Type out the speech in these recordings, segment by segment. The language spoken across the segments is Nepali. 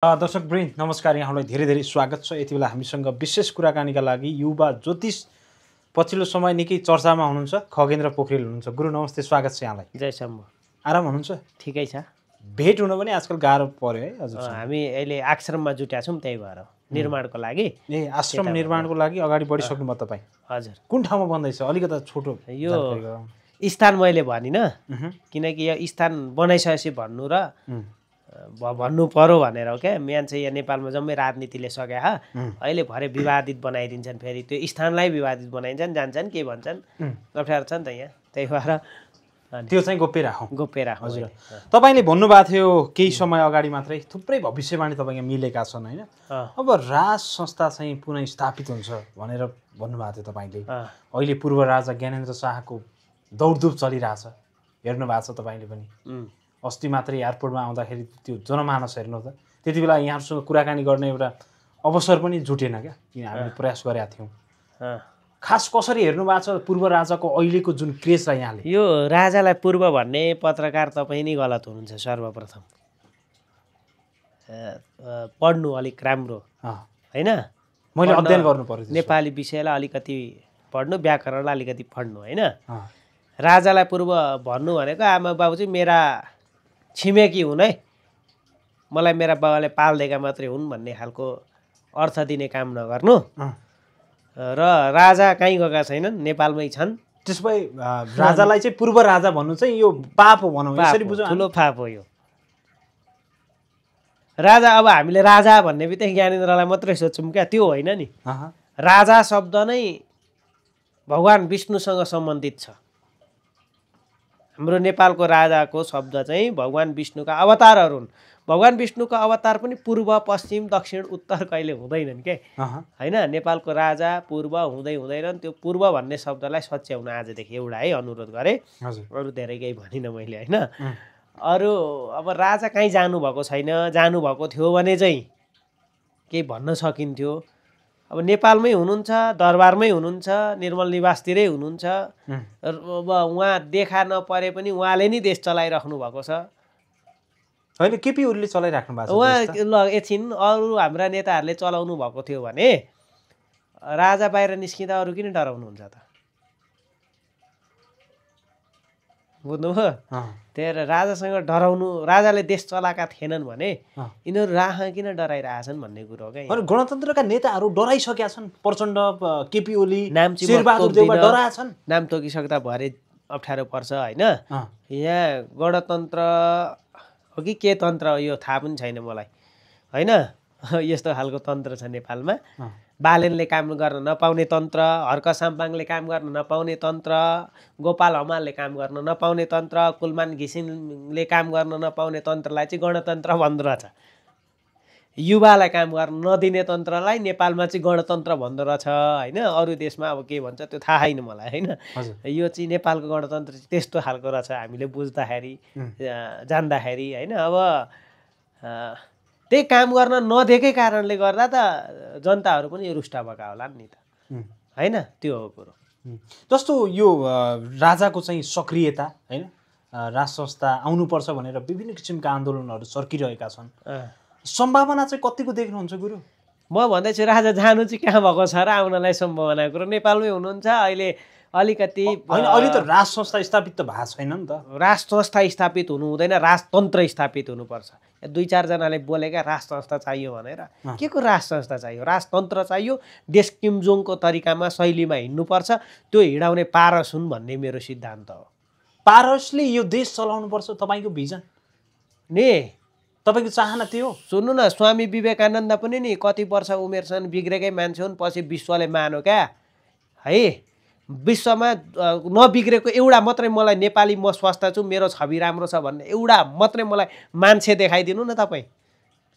दर्शकवृन्द नमस्कार, यहाँलाई धेरै धेरै स्वागत छ। यति बेला हामीसँग विशेष कुराकानीका लागि युवा ज्योतिष पछिल्लो समय निकै चर्चामा हुनुहुन्छ खगेन्द्र पोखरेल हुनुहुन्छ। गुरु नमस्ते, स्वागत छ यहाँलाई। जय शम्भु। आराम हुनुहुन्छ? ठिकै छ। भेट हुन पनि आजकल गाह्रो पर्यो है हजुर। हामी अहिले आश्रममा जुटेका छौँ, त्यही भएर निर्माणको लागि। ए आश्रम निर्माणको लागि अगाडि बढिसक्नुभयो तपाईँ? हजुर। कुन ठाउँमा बन्दैछ? अलिकता छोटो यो स्थान मैले भनिनँ, किनकि यो स्थान बनाइसकेपछि भन्नु र भन्नु पर्यो भनेर हो क्या। मान्छे यहाँ नेपालमा जम्मै राजनीतिले सक्या अहिले भरे विवादित बनाइदिन्छन्, फेरि त्यो स्थानलाई विवादित बनाइन्छन्, जान्छन् के भन्छन्, अप्ठ्यारो छ नि त यहाँ। त्यही भएर त्यो चाहिँ गोप्य राखौँ। गोप्य राखौँ। हजुर, तपाईँले भन्नुभएको थियो केही समय अगाडि मात्रै थुप्रै भविष्यवाणी तपाईँको मिलेका छन् होइन। अब राज संस्था चाहिँ पुनः स्थापित हुन्छ भनेर भन्नुभएको थियो तपाईँले। अहिले पूर्व राजा ज्ञानेन्द्र शाहको दौडधुप चलिरहेछ, हेर्नु भएको छ तपाईँले पनि। अस्ति मात्रै एयरपोर्टमा आउँदाखेरि त्यो जनमानस हेर्नु त, त्यति बेला यहाँहरूसँग कुराकानी गर्ने एउटा अवसर पनि जुटेन क्या, किन हामीले प्रयास गरेका थियौँ। खास कसरी हेर्नु भएको छ पूर्व राजाको अहिलेको जुन क्रेजलाई यहाँले? यो राजालाई पूर्व भन्ने पत्रकार तपाईँ नै गलत हुनुहुन्छ। सर्वप्रथम पढ्नु अलिक राम्रो होइन, मैले अध्ययन गर्नु पर्यो। नेपाली विषयलाई अलिकति पढ्नु, व्याकरणलाई अलिकति पढ्नु होइन। राजालाई पूर्व भन्नु भनेको आमा बाबु चाहिँ मेरा छिमेकी हुन् है, मलाई मेरा बाबाले पाल्देका मात्रै हुन् भन्ने खालको अर्थ दिने काम नगर्नु। र राजा कहीँ गएका छैनन्, नेपालमै छन्। त्यसो भए राजालाई चाहिँ पूर्व राजा भन्नु चाहिँ यो पाप हो भनौँ, यसरी बुझौँ? ठुलो पाप हो यो। राजा अब हामीले राजा भन्ने बित्तिकै ज्ञानेन्द्रलाई मात्रै सोध्छौँ क्या, त्यो होइन नि। राजा शब्द नै भगवान् विष्णुसँग सम्बन्धित छ। हाम्रो नेपालको राजाको शब्द चाहिँ भगवान् विष्णुका अवतारहरू हुन्। भगवान् विष्णुको अवतार पनि पूर्व पश्चिम दक्षिण उत्तर कहिले हुँदैनन् के होइन। नेपालको राजा पूर्व हुँदै हुँदैनन्। त्यो पूर्व भन्ने शब्दलाई सच्याउन आजदेखि एउटा है अनुरोध गरेँ। अरू धेरै केही भनिनँ मैले होइन। अरू अब राजा कहीँ जानुभएको छैन, जानुभएको थियो भने चाहिँ केही भन्न सकिन्थ्यो। अब नेपालमै हुनुहुन्छ, दरबारमै हुनुहुन्छ, निर्मल निवासतिरै हुनुहुन्छ। अब उहाँ देखा नपरे पनि उहाँले नै देश चलाइराख्नु भएको छ होइन। केपी ओलीले चलाइराख्नु भएको छ उहाँ। ल एकछिन, अरू हाम्रा नेताहरूले चलाउनु भएको थियो भने राजा बाहिर निस्किँदा अरू किन डराउनुहुन्छ त? बुझ्नुभयो? त्यही राजासँग डराउनु, राजाले देश चलाएका थिएनन् भने यिनीहरू राह किन डराइरहेछन् भन्ने कुरो हो क्या। गणतन्त्रका नेताहरू डराइसकेका छन्। प्रचण्ड, केपी ओली, नाम डराएछन्। नाम तोकिसक्दा भरे अप्ठ्यारो पर्छ होइन। यहाँ गणतन्त्र हो कि के तन्त्र यो थाहा पनि छैन मलाई होइन। यस्तो खालको तन्त्र छ नेपालमा। बालेनले काम गर्न नपाउने तन्त्र, हर्क साम्पाङले काम गर्न नपाउने तन्त्र, गोपाल हमालले काम गर्न नपाउने तन्त्र, कुलमान घिसिङले काम गर्न नपाउने तन्त्रलाई चाहिँ गणतन्त्र भन्दो रहेछ। युवालाई काम गर्न नदिने तन्त्रलाई नेपालमा चाहिँ गणतन्त्र भन्दो रहेछ होइन। अरू देशमा अब के भन्छ त्यो थाहा छैन मलाई होइन। यो चाहिँ नेपालको गणतन्त्र चाहिँ त्यस्तो खालको रहेछ हामीले बुझ्दाखेरि जान्दाखेरि होइन। अब त्यही काम गर्न नदिएकै कारणले गर्दा त जनताहरू पनि रुष्ट भएका होला नि त होइन। त्यो हो कुरो। जस्तो यो राजाको चाहिँ सक्रियता होइन, राज संस्था आउनुपर्छ भनेर विभिन्न किसिमका आन्दोलनहरू सर्किरहेका छन्। सम्भावना चाहिँ कतिको देख्नुहुन्छ गुरु? म भन्दैछु राजा जानु चाहिँ कहाँ भएको छ र आउनलाई सम्भावना? कुरो नेपालमै हुनुहुन्छ अहिले अलिकति होइन। अहिले त राज संस्था स्थापित त भएको छैन नि त। राज संस्था स्थापित हुनु हुँदैन, राजतन्त्र स्थापित हुनुपर्छ। दुई चारजनाले बोलेका राज संस्था चाहियो भनेर। के को राज संस्था चाहियो? राजतन्त्र चाहियो। देश किमजोङको तरिकामा शैलीमा हिँड्नुपर्छ। त्यो हिँडाउने पारस हुन् भन्ने मेरो सिद्धान्त हो। पारसले यो देश चलाउनुपर्छ तपाईँको भिजन नि? तपाईँको चाहना त्यो हो? सुन्नु न, स्वामी विवेकानन्द पनि नि कति वर्ष उमेरसम्म बिग्रेकै मान्छे हुन्, पछि विश्वले मान्यो क्या है। विश्वमा नबिग्रेको एउटा मात्रै मलाई नेपाली म स्वस्थ छु, मेरो छवि राम्रो छ भन्ने एउटा मात्रै मलाई मान्छे देखाइदिनु न तपाईँ।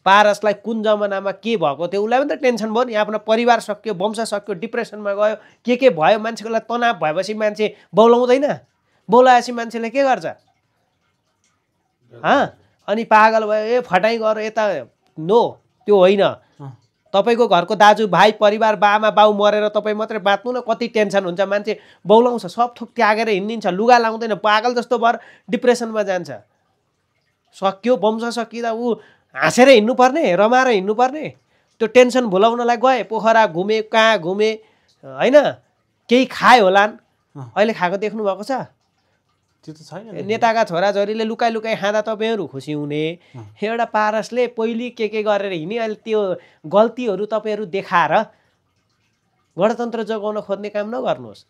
पारसलाई कुन जमानामा के भएको थियो उसलाई पनि त टेन्सन भयो नि। आफ्नो परिवार सक्यो, वंश सक्यो, डिप्रेसनमा गयो, के भयो, मान्छेको लागि तनाव भएपछि मान्छे बौलाउँदैन। बौलाएपछि मान्छेले के गर्छ? अनि पागल भयो, ए फटाइ गर यता। नो, त्यो होइन। तपाईँको घरको दाजुभाइ परिवार बाआमा बाउ मरेर तपाईँ मात्रै बाँच्नु न, कति टेन्सन हुन्छ, मान्छे बौलाउँछ, सब थोक त्यागेर हिँडिन्छ, लुगा लाउँदैन, पागल जस्तो भएर डिप्रेसनमा जान्छ। सक्यो वंश सकिँदा ऊ हाँसेर हिँड्नुपर्ने रमाएर हिँड्नुपर्ने त्यो टेन्सन भुलाउनलाई गए पोखरा घुमे कहाँ घुमे होइन केही खाए होलान् अहिले खाएको देख्नु भएको छ त्यो त छैन नेताका छोराछोरीले लुकाइ लुकाइ खाँदा तपाईँहरू खुसी हुने एउटा पारसले पहिले के गरेर हिँड्ने अहिले त्यो गल्तीहरू तपाईँहरू देखाएर गणतन्त्र जोगाउन खोज्ने काम नगर्नुहोस्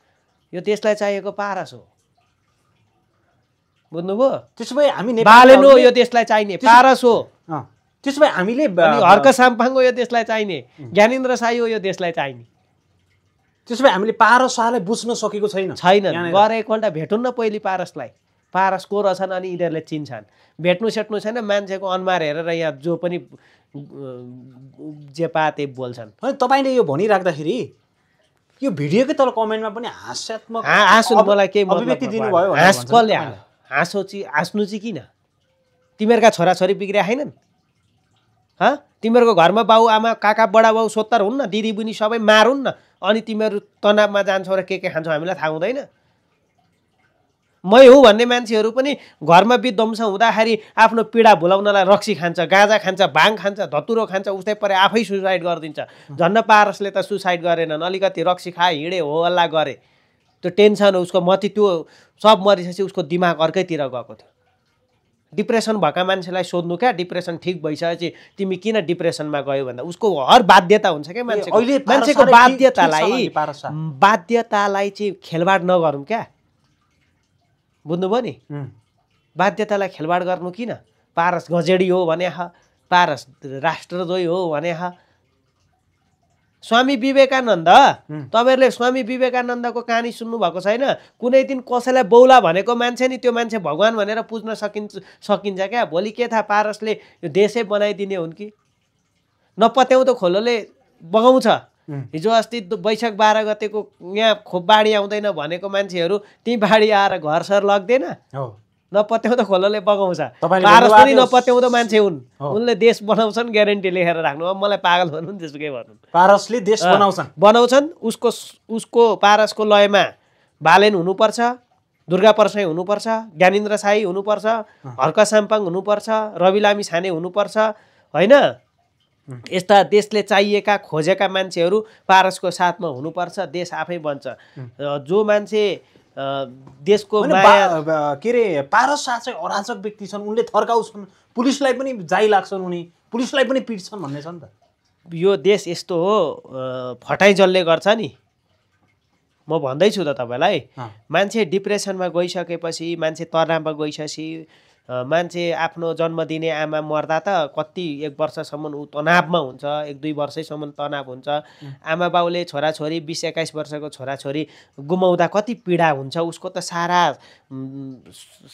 यो देशलाई चाहिएको पारस हो बुझ्नुभयो त्यसो भए हामी बालेन हो यो देशलाई चाहिने पारस हो त्यसो भए हामीले हर्क साम्पाङ हो यो देशलाई चाहिने ज्ञानेन्द्र साई हो यो देशलाई चाहिने त्यसो भए हामीले पारस शाहलाई बुझ्न सकेको छैन गएर एकपल्ट भेटौँ न पहिले पारसलाई पारस को रहेछन् अनि यिनीहरूले चिन्छन् भेट्नु सेट्नु छैन मान्छेको अनुहार हेरेर यहाँ जो पनि जे पाते बोल्छन् तपाईँले यो भनिराख्दाखेरि यो भिडियोकै तल कमेन्टमा पनि हास्यात्मक हाँस्नु मलाई केही अभिव्यक्ति दिनुभयो हाँस्नु चाहिँ किन तिमीहरूका छोराछोरी बिग्रिया छैनन् तिमीहरूको घरमा बाउ आमा काका बडा बाउ 70 हुन् न दिदी बुनी सबै मारुन् न अनि तिमीहरू तनावमा जान्छौ र के खान्छौ हामीलाई थाहा हुँदैन मै हुँ भन्ने मान्छेहरू पनि घरमा विध्वंस हुँदाखेरि आफ्नो पीडा भुलाउनलाई रक्सी खान्छ गाँजा खान्छ भाङ खान्छ धतुरो खान्छ उस्तै परे आफै सुसाइड गरिदिन्छ झन्न पारसले त सुसाइड गरेनन् अलिकति रक्सी खाए हिँडे हो अल्ला गरे त्यो टेन्सन उसको मति त्यो सब मरिसकेपछि उसको दिमाग अर्कैतिर गएको थियो डिप्रेसन भएका मान्छेलाई सोध्नु क्या डिप्रेसन ठिक भइसकेपछि तिमी किन डिप्रेसनमा गयो भन्दा उसको हर बाध्यता हुन्छ क्या मान्छेको बाध्यतालाई चाहिँ खेलबाड नगरौँ क्या बुझ्नुभयो नि बाध्यतालाई खेलबाड गर्नु किन पारस गजेडी हो भने पारस राष्ट्रद्रोही हो भने स्वामी विवेकानन्द तपाईहरुले स्वामी विवेकानन्दको कहानी सुन्नु भएको छैन कुनै दिन कसैलाई बौला भनेको मान्छे नि त्यो मान्छे भगवान भनेर पुज्न सकिन्छ क्या भोलि के थाहा पारसले यो देशै बनाइदिने हुन् कि नपत्याउँदो खोलोले बगाउँछ हिजो अस्ति वैशाख 12 गतेको यहाँ खोप बाढी आउँदैन भनेको मान्छेहरू ती बाढी आएर घर सर लग्दैन नपत्याउँदो खोलोले बगाउँछ पारस पनि नपत्याउँदो मान्छे हुन् उनले देश बनाउँछन् ग्यारेन्टी लेखेर राख्नु अब मलाई पागल भन्नु त्यसकै भन्नु पारसले देश बनाउँछन् उसको पारसको लयमा बालेन हुनुपर्छ दुर्गा परसाई हुनुपर्छ ज्ञानेन्द्र साई हुनुपर्छ हर्क साम्पाङ हुनुपर्छ रवि लामी छाने हुनुपर्छ हैन यस्ता देशले चाहिएका खोजेका मान्छेहरू पारसको साथमा हुनुपर्छ देश आफै बन्छ जो मान्छे देशको माया के रे पारस शाह चाहिँ अराजक व्यक्ति छन् उनले थर्काउँछन् पुलिसलाई पनि जाइ लाग्छन् उनी पुलिसलाई पनि पिट्छन् भन्ने छ नि त यो देश यस्तो हो फटाइ जल्ले गर्छ नि म भन्दैछु त तपाईलाई मान्छे डिप्रेसनमा गइसकेपछि मान्छे तनावमा गइसकेपछि मान्छे आफ्नो जन्म दिने आमा मर्दा त कति 1 वर्षसम्म उ तनावमा हुन्छ 1-2 वर्षैसम्म तनाव हुन्छ आमा बाउले छोराछोरी 20-21 वर्षको छोराछोरी गुमाउँदा कति पीडा हुन्छ उसको त सारा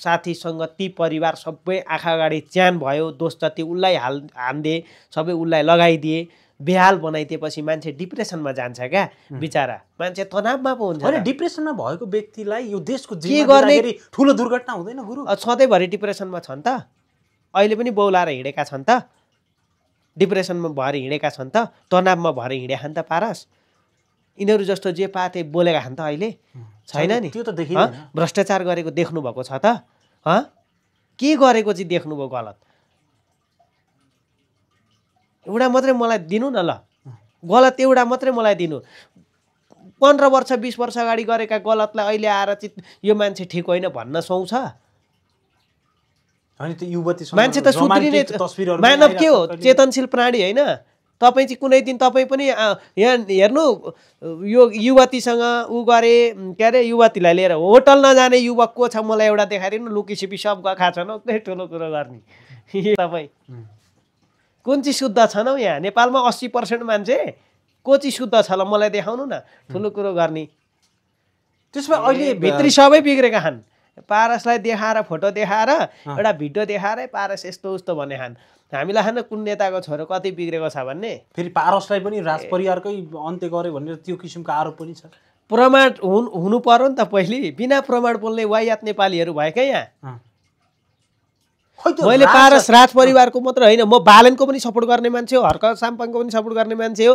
साथीसँग ती परिवार सबै आँखा अगाडि च्यान भयो दोष जति उलाई हान्दे सबै उलाई लगाइदिए बेहाल बनाइदिएपछि मान्छे डिप्रेसनमा जान्छ क्या बिचारा मान्छे तनावमा पो हुन्छ हैन डिप्रेसनमा भएको व्यक्तिलाई यो देशको जिम्मा दिँदाखेरि ठुलो दुर्घटना हुँदैन गुरु सधैँभरि डिप्रेसनमा छन् त अहिले पनि बौलाएर हिँडेका छन् त डिप्रेसनमा भएर हिँडेका छन् त तनावमा भएर हिँडेका छन् त पारस यिनीहरू जस्तो जे पाते बोलेका छन् त अहिले छैन नि त्यो त देखिदैन भ्रष्टाचार गरेको देख्नु भएको छ त के गरेको चाहिँ देख्नुभयो गलत एउटा मात्रै मलाई दिनु न ल गलत एउटा मात्रै मलाई दिनु 15 वर्ष 20 वर्ष अगाडि गरेका गलतलाई अहिले आएर चाहिँ यो मान्छे ठिक होइन भन्न सुहाउँछ अनि त युवती मान्छे त सुध्रिने मानव के हो चेतनशील प्राणी होइन तपाईँ चाहिँ कुनै दिन तपाईँ पनि यहाँ हेर्नु यो युवतीसँग उ गरे के अरे युवतीलाई लिएर होटल नजाने युवक को छ मलाई एउटा देखाइदिनु लुकीछिपी सब गएका छन् उतै ठुलो कुरो गर्ने तपाईँ कुन चाहिँ शुद्ध छन् हौ यहाँ नेपालमा 80% मान्छे को चाहिँ शुद्ध छ ल मलाई देखाउनु न ठुलो कुरो गर्ने त्यसमा अहिले भित्री सबै बिग्रेका छन् पारसलाई देखाएर फोटो देखाएर एउटा भिडियो देखाएर पारस यस्तो उस्तो भन्ने खान हामीलाई खान कुन नेताको छोरो कति बिग्रेको छ भन्ने फेरि पारसलाई पनि राज परिवारकै अन्त्य गर्यो भनेर त्यो किसिमको आरोप पनि छ प्रमाण हुनु पर्यो नि त पहिले बिना प्रमाण बोल्ने वायात नेपालीहरू भएकै यहाँ मैले पारस राज परिवारको मात्र होइन म बालेनको पनि सपोर्ट गर्ने मान्छे हो हर्क साम्पाङको पनि सपोर्ट गर्ने मान्छे हो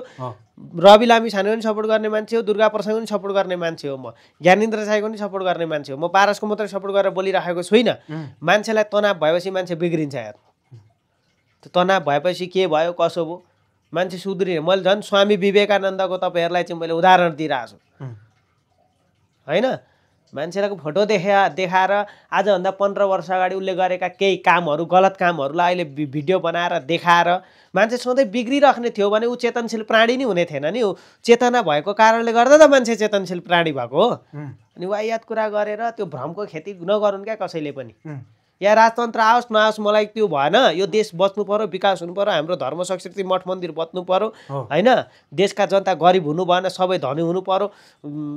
रवि लामी छाने पनि सपोर्ट गर्ने मान्छे हो दुर्गा प्रसाद पनि सपोर्ट गर्ने मान्छे हो म ज्ञानेन्द्र साईको पनि सपोर्ट गर्ने मान्छे हो म पारसको मात्रै सपोर्ट गरेर बोलिराखेको छुइनँ मान्छेलाई तनाव भएपछि मान्छे बिग्रिन्छ यार त्यो तनाव भएपछि के भयो कसो भयो मान्छे सुध्रिने। मैले झन् स्वामी विवेकानन्दको तपाईँहरूलाई चाहिँ मैले उदाहरण दिइरहेको छु होइन। मान्छेहरूको फोटो देखाएर आजभन्दा 15 वर्ष अगाडि उसले गरेका केही कामहरू गलत कामहरूलाई अहिले भिडियो बनाएर देखाएर मान्छे सधैँ बिग्रिराख्ने थियो भने ऊ चेतनशील प्राणी नै हुने थिएन नि। ऊ चेतना भएको कारणले गर्दा त मान्छे चेतनशील प्राणी भएको हो। अनि वाहियात कुरा गरेर त्यो भ्रमको खेती नगरून् क्या कसैले पनि। या राजतन्त्र आओस् नआओस् मलाई त्यो भएन। यो देश बच्नु पर्यो, विकास हुनु पर्यो, हाम्रो धर्म संस्कृति मठ मन्दिर बच्नु पर्यो होइन। देशका जनता गरिब हुनु भएन, सबै धनी हुनु पर्यो।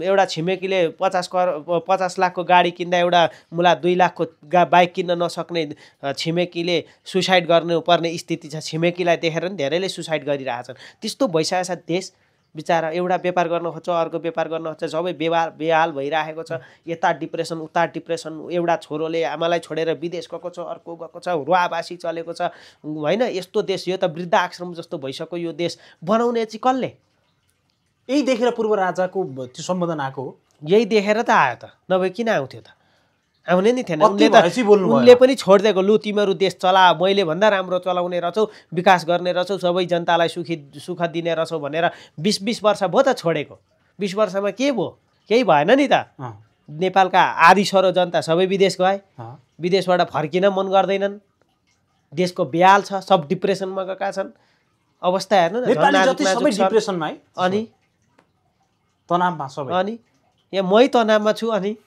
एउटा छिमेकीले 50 लाखको गाडी किन्दा एउटा मुला 2 लाखको बाइक किन्न नसक्ने छिमेकीले सुसाइड गर्नुपर्ने स्थिति छ। छिमेकीलाई देखेर नि धेरैले सुसाइड गरिरहेछन्। त्यस्तो भइसकेको छ देश। बिचारा एउटा व्यापार गर्न खोज्छ, अर्को व्यापार गर्न खोज्छ, सबै बेहाल भइरहेको छ। यता डिप्रेसन उता डिप्रेसन। एउटा छोरोले आमालाई छोडेर विदेश गएको छ, अर्को गएको छ, रुवाबासी चलेको छ होइन। यस्तो देश यो त वृद्ध आश्रम जस्तो भइसक्यो यो देश। बनाउने चाहिँ कसले? यही देखेर पूर्व राजाको त्यो सम्बोधन आएको हो। यही देखेर त आयो त, नभए किन आउँथ्यो त? आउने नि थिएन। उनले पनि छोडिदिएको, लु तिमीहरू देश चला, मैले भन्दा राम्रो चलाउने रहेछौ, विकास गर्ने रहेछौ, सबै जनतालाई सुख दिने रहेछौ भनेर 20 वर्ष भयो त छोडेको। 20 वर्षमा के भयो? केही भएन नि त। नेपालका आधीसरो जनता सबै विदेश गए। विदेशबाट फर्किन मन गर्दैनन्। देशको बेहाल छ, सब डिप्रेसनमा गएका छन्। अवस्था हेर्नु न। अनि तनावमा सबै। अनि यहाँ मै तनावमा छु, अनि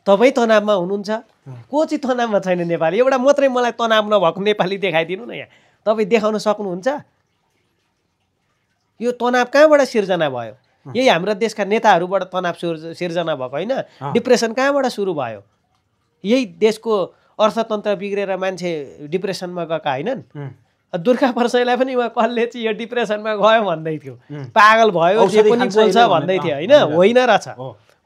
तपाईँ तनावमा हुनुहुन्छ। को चाहिँ तनावमा छैन नेपाली? एउटा मात्रै मलाई तनाव नभएको नेपाली देखाइदिनु न यहाँ। तपाईँ देखाउन सक्नुहुन्छ? यो तनाव कहाँबाट सिर्जना भयो? यही हाम्रो देशका नेताहरूबाट तनाव सिर्जना भएको होइन। डिप्रेसन कहाँबाट सुरु भयो? यही देशको अर्थतन्त्र बिग्रेर मान्छे डिप्रेसनमा गएका होइनन्। दुर्गा परसाईलाई पनि उहाँ कसले चाहिँ यो डिप्रेसनमा गयो भन्दै थियो, पागल भयो, जे पनि बोल्छ भन्दै थियो होइन। होइन रहेछ,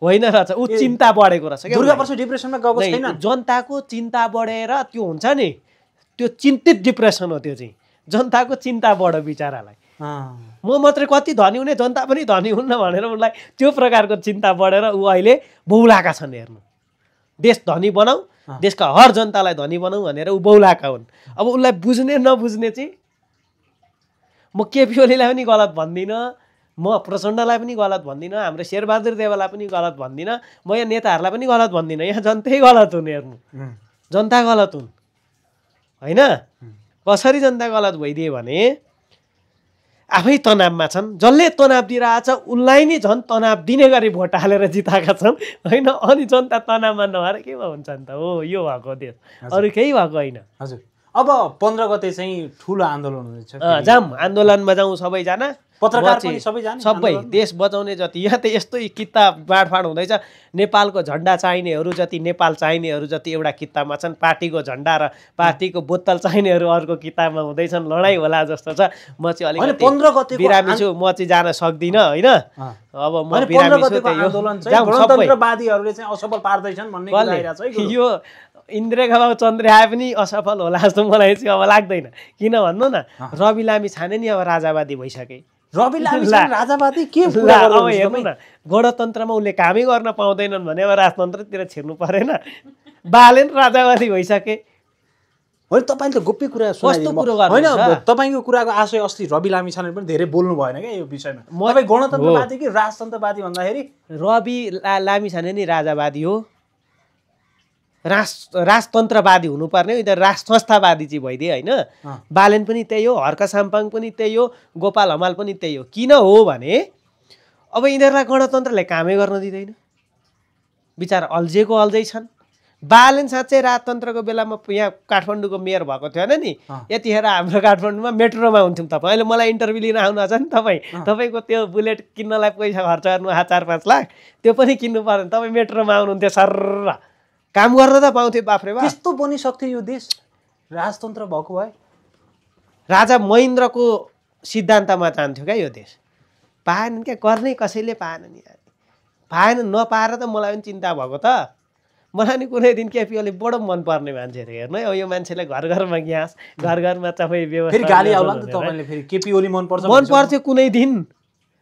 होइन रहेछ। ऊ चिन्ता बढेको रहेछ। दुर्गा परसाई डिप्रेसनमा गएको छैन। जनताको चिन्ता बढेर त्यो हुन्छ नि, त्यो चिन्तित डिप्रेसन हो। त्यो चाहिँ जनताको चिन्ता बढ्यो बिचरालाई। म मात्रै कति धनी हुने, जनता पनि धनी हुन्न भनेर उसलाई त्यो प्रकारको चिन्ता बढेर ऊ अहिले बौलाका छन्। हेर्नु, देश धनी बनाऊ, देशका हर जनतालाई धनी बनाऊ भनेर ऊ बौलाका हुन्। अब उसलाई बुझ्ने नबुझ्ने चाहिँ म केपी ओलीलाई पनि गलत भन्दिनँ, म प्रचण्डलाई पनि गलत भन्दिनँ, हाम्रो शेरबहादुर देवालाई पनि गलत भन्दिनँ, म यहाँ नेताहरूलाई पनि गलत भन्दिनँ। यहाँ जनतै गलत हुन्। हेर्नु, जनता गलत हुन् होइन। कसरी जनता गलत भइदिए भने आफै तनावमा छन्। जसले तनाव दिइरहेछ उसलाई नै झन् तनाव दिने गरी भोट हालेर जिताएका छन् होइन। अनि जनता तनावमा नभएर के हुन्छ नि त? हो, यो भएको देश, अरू केही भएको होइन। हजुर, अब 15 गते चाहिँ ठुलो आन्दोलन हुनेछ। जाम, आन्दोलनमा जाउँ सबैजना, पत्रकार पनि सबै जाने, सबै देश बचाउने जति। यहाँ त यस्तो किता बाँडफाँड हुँदैछ। नेपालको झन्डा चाहिनेहरू जति, नेपाल चाहिनेहरू जति एउटा कितामा छन्। पार्टीको झन्डा र पार्टीको बोतल चाहिनेहरू अर्को किताबमा हुँदैछन्। लडाइँ होला जस्तो छ। म चाहिँ अलिकति 15 गते बिरामी छु, म चाहिँ जान सक्दिनँ होइन। अब म बिरामी छु। गणतन्त्रवादीहरूले चाहिँ असफल पार्दैछन् भन्ने कुरा आइरहेछ है। यो इन्द्रेखा चन्द्रिया पनि असफल होला जस्तो मलाई चाहिँ अब लाग्दैन। किन भन्नु न, रवि लामी छाने नि अब राजावादी भइसके। रवि लामी राजावादी के? अब हेर्नु न, गणतन्त्रमा उसले कामै गर्न पाउँदैनन् भने अब राजतन्त्रतिर छिर्नु परेन। बालेन राजावादी भइसके। होइन, तपाईँले त गोप्य कुरा सुनाइदिनु होइन। तपाईँको कुराको आशय अस्ति रवि लामी छाने पनि धेरै बोल्नु भएन क्या यो विषयमा। तपाईँ गणतन्त्रवादी कि राजतन्त्रवादी भन्दाखेरि रवि लामी छाने नि राजावादी हो, राजतन्त्रवादी हुनुपर्ने हो। राज संस्थावादी चाहिँ भइदिए होइन। बालेन पनि त्यही हो, हर्क साम्पाङ पनि त्यही हो, गोपाल हमाल पनि त्यही हो। किन हो भने अब यिनीहरूलाई गणतन्त्रले कामै गर्न दिँदैन। बिचारा अल्झेको अल्झै छन्। बालेन साँच्चै राजतन्त्रको बेलामा यहाँ काठमाडौँको मेयर भएको थियो होइन नि, यतिखेर हाम्रो काठमाडौँमा मेट्रोमा हुन्थ्यौँ। तपाईँ अहिले मलाई इन्टरभ्यू लिन आउनुहुन्छ नि, तपाईँको त्यो बुलेट किन्नलाई पैसा खर्च गर्नु 4-5 लाख, त्यो पनि किन्नु पर्यो। तपाईँ मेट्रोमा आउनुहुन्थ्यो, सर काम गर्न त पाउँथ्यो। बाफ्रे बा, त्यस्तो बनिसक्थ्यो यो देश राजतन्त्र भएको भए। राजा महेन्द्रको सिद्धान्तमा जान्थ्यो क्या यो देश। पाएन क्या, गर्नै कसैले पाएन नि। पाएन, नपाएर त मलाई पनि चिन्ता भएको त। मलाई नि कुनै दिन केपी ओली बडो मनपर्ने मान्छे थियो। हेर्नु यो मान्छेले घर घरमा ग्यास, घर घरमा सबै व्यवस्था। फेरि गाली आउला नि त तपाईँले। फेरि केपी ओली मन पर्थ्यो कुनै दिन,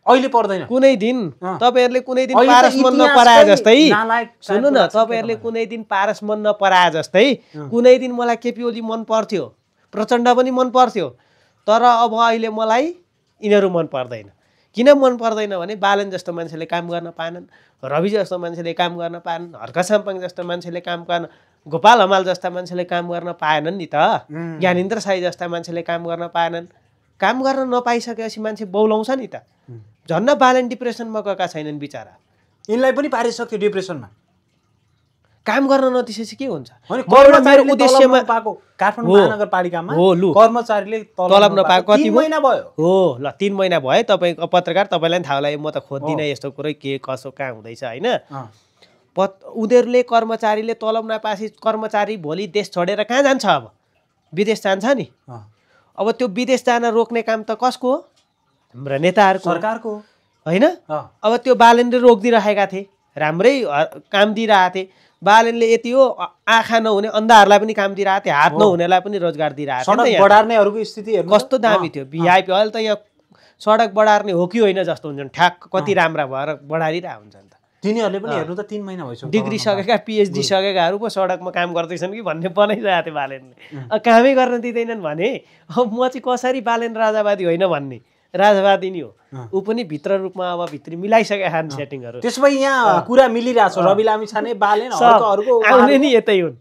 अहिले पर्दैन। कुनै दिन तपाईँहरूले कुनै दिन पारस मन नपराए जस्तै, सुन्नु न, तपाईँहरूले कुनै दिन पारस मन नपराए जस्तै कुनै दिन मलाई केपी ओली मन पर्थ्यो। प्रचण्ड पनि मन पर्थ्यो, तर अब अहिले मलाई यिनीहरू मन पर्दैन। किन मन पर्दैन भने बालन जस्तो मान्छेले काम गर्न पाएनन्, रवि जस्तो मान्छेले काम गर्न पाएनन्, हर्क साम्पाङ जस्तो मान्छेले काम गर्न, गोपाल हमाल जस्ता मान्छेले काम गर्न पाएनन् नि त, ज्ञानेन्द्र साई जस्ता मान्छेले काम गर्न पाएनन्। काम गर्न नपाइसकेपछि मान्छे बौलाउँछ नि त। झन्न बालन डिप्रेसनमा गएका छैनन् बिचरा, यिनलाई पनि पारिसक्यो डिप्रेसनमा। काम गर्न नदिएपछि के हुन्छ? मेरो उद्देश्यमा पाएको काठमाडौँ महानगरपालिकामा कर्मचारीले तलब नपाएको कति महिना भयो? हो ल 3 महिना भयो। तपाईँको पत्रकार तपाईँलाई थाहा होला, म त खोज्दिनँ यस्तो कुरो के कसो कहाँ हुँदैछ होइन। उनीहरूले कर्मचारीले तलब नपाएपछि कर्मचारी भोलि देश छोडेर कहाँ जान्छ? अब विदेश जान्छ नि। अब त्यो विदेश जान रोक्ने काम त कसको हो? हाम्रा नेताहरूको, सरकारको होइन। अब त्यो बालनले रोकिदिइराखेका थिए, राम्रै काम दिइरहेको थिए। बालनले यति हो आँखा नहुने अन्धाहरूलाई पनि काम दिइरहेको थिए, हात नहुनेलाई पनि रोजगार दिइरहेको थियो। बढार्नेहरूको स्थिति कस्तो दामी थियो भिआइपी। अहिले त यहाँ सडक बढार्ने हो कि होइन जस्तो हुन्छ, ठ्याक कति राम्रा भएर बढारिरहेको हुन्छ नि त। तिनीहरूले पनि हेर्नु त 3 महिना भइसक्यो, डिग्री सकेका पिएचडी सकेकाहरू पो सडकमा काम गर्दैछन् कि भन्ने बनाइरहेको थियो बालनले। कामै गर्न दिँदैनन् भने अब म चाहिँ कसरी बालन राजावादी होइन भन्ने, राजावादी नि हो ऊ पनि भित्र रूपमा। अब भित्री मिलाइसकेका छन् सेटिङहरू। त्यसो भए यहाँ कुरा मिलिरहेछ, रवि लामिछाने बालन आउने नि यतै हुन्,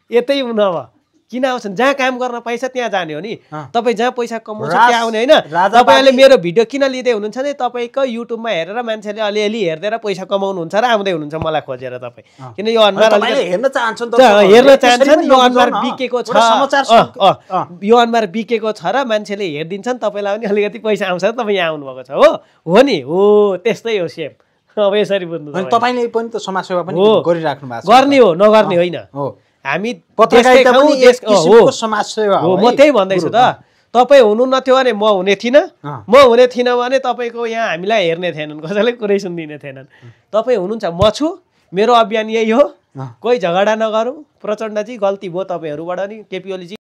यतै हुन्। अब किन आउँछन्? जहाँ काम गर्न पाइन्छ त्यहाँ जाने हो नि। तपाईँ जहाँ पैसा कमाउँछ त्यहाँ आउने होइन। तपाईँले मेरो भिडियो किन लिँदै हुनुहुन्छ भने तपाईँको युट्युबमा हेरेर मान्छेले अलिअलि हेरिदिएर पैसा कमाउनुहुन्छ र आउँदै हुनुहुन्छ मलाई खोजेर। तपाईँ किन यो अनुहार हेर्न चाहन्छन्, हेर्न चाहन्छन्, यो अनुहार बिकेको छ, यो अनुहार बिकेको छ र मान्छेले हेरिदिन्छन्, तपाईँलाई पनि अलिकति पैसा आउँछ, तपाईँ यहाँ आउनुभएको छ। हो नि, हो त्यस्तै हो सेम। अब यसरी बुझ्नु। तपाईँले पनि त समाजसेवा पनि गरिराख्नु भएको छ। गर्ने हो, नगर्ने होइन। हामी पत्रकारिता पनि एक किसिमको समाजसेवा हो। म त्यही भन्दैछु त। तपाईँ हुनुहुन्थ्यो भने म हुने थिइनँ, म हुने थिइनँ भने तपाईँको यहाँ हामीलाई हेर्ने थिएनन्, कसैले कुरै सुनिदिने थिएनन्। तपाईँ हुनुहुन्छ, म छु, मेरो अभियान यही हो। कोही झगडा नगरौँ। प्रचण्डजी गल्ती भयो तपाईँहरूबाट नि, केपी ओलीजी